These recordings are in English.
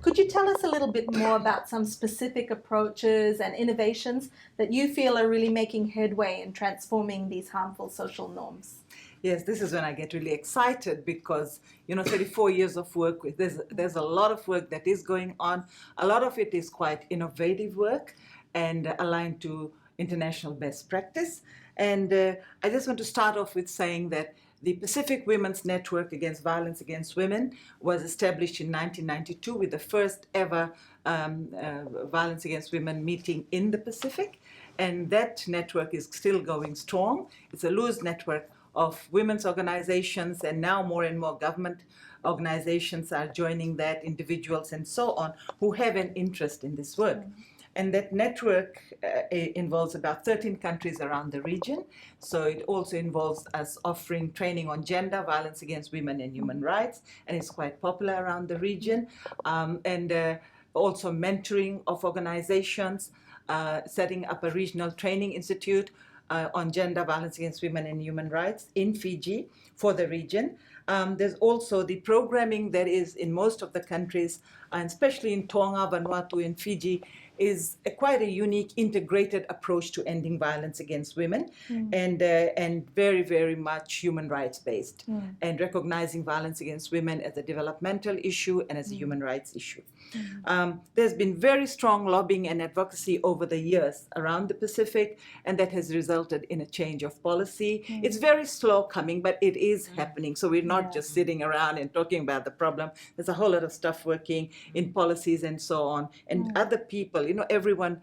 Could you tell us a little bit more about some specific approaches and innovations that you feel are really making headway in transforming these harmful social norms? Yes, this is when I get really excited because, 34 years of work, there's a lot of work that is going on. A lot of it is quite innovative work and aligned to international best practice. And I just want to start off with saying that the Pacific Women's Network Against Violence Against Women was established in 1992 with the first ever violence against women meeting in the Pacific. And that network is still going strong. It's a loose network of women's organizations, and now more and more government organizations are joining that, individuals and so on, who have an interest in this work. And that network involves about 13 countries around the region. So it also involves us offering training on gender, violence against women and human rights, and it's quite popular around the region. And also mentoring of organizations, setting up a regional training institute on gender, violence against women and human rights in Fiji for the region. There's also the programming that is in most of the countries, and especially in Tonga, Vanuatu, and Fiji, is quite a unique integrated approach to ending violence against women, and very, very much human rights based, and recognizing violence against women as a developmental issue and as a human rights issue. There's been very strong lobbying and advocacy over the years around the Pacific, and that has resulted in a change of policy. It's very slow coming, but it is happening. So we're not just sitting around and talking about the problem. There's a whole lot of stuff working in policies and so on, and other people, everyone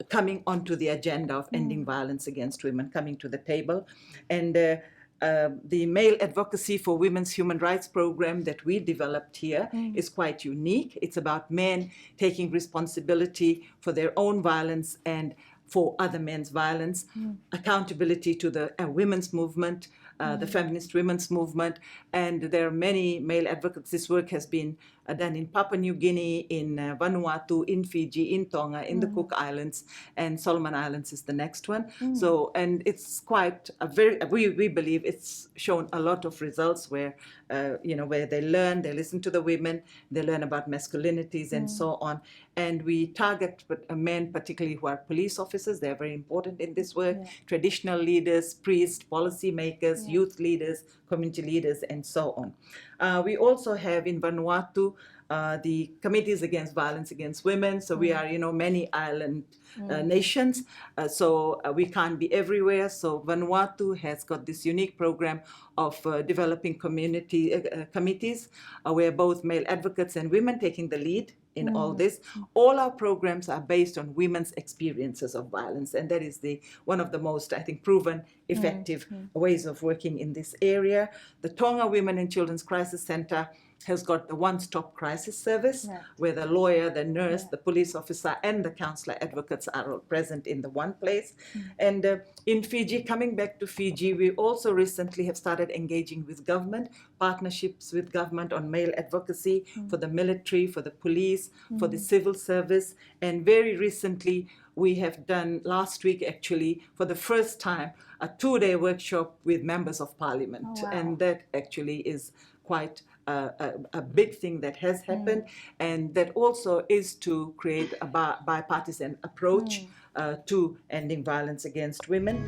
coming onto the agenda of ending violence against women, coming to the table. And the Male Advocacy for Women's Human Rights program that we developed here is quite unique. It's about men taking responsibility for their own violence and for other men's violence, accountability to the women's movement, the feminist women's movement, and there are many male advocates. This work has been done in Papua New Guinea, in Vanuatu, in Fiji, in Tonga, in the Cook Islands, and Solomon Islands is the next one. So, and it's quite a we believe it's shown a lot of results where, where they listen to the women, they learn about masculinities and so on. And we target men, particularly who are police officers. They're very important in this work. Traditional leaders, priests, policymakers, youth leaders, community leaders, and so on. We also have in Vanuatu the Committees Against Violence Against Women. So we are, many island nations, so we can't be everywhere. So Vanuatu has got this unique program of developing community committees where both male advocates and women taking the lead in all this. All our programs are based on women's experiences of violence, and that is one of the most, I think, proven effective ways of working in this area. The Tonga Women and Children's Crisis Center has got the one-stop crisis service where the lawyer, the nurse, the police officer, and the counselor advocates are all present in the one place. And in Fiji, coming back to Fiji, we also recently have started engaging with government, partnerships with government on male advocacy for the military, for the police, for the civil service. And very recently, we have done, last week actually, for the first time, a 2-day workshop with members of parliament. Oh, wow. And that actually is quite a big thing that has happened, and that also is to create a bipartisan approach to ending violence against women.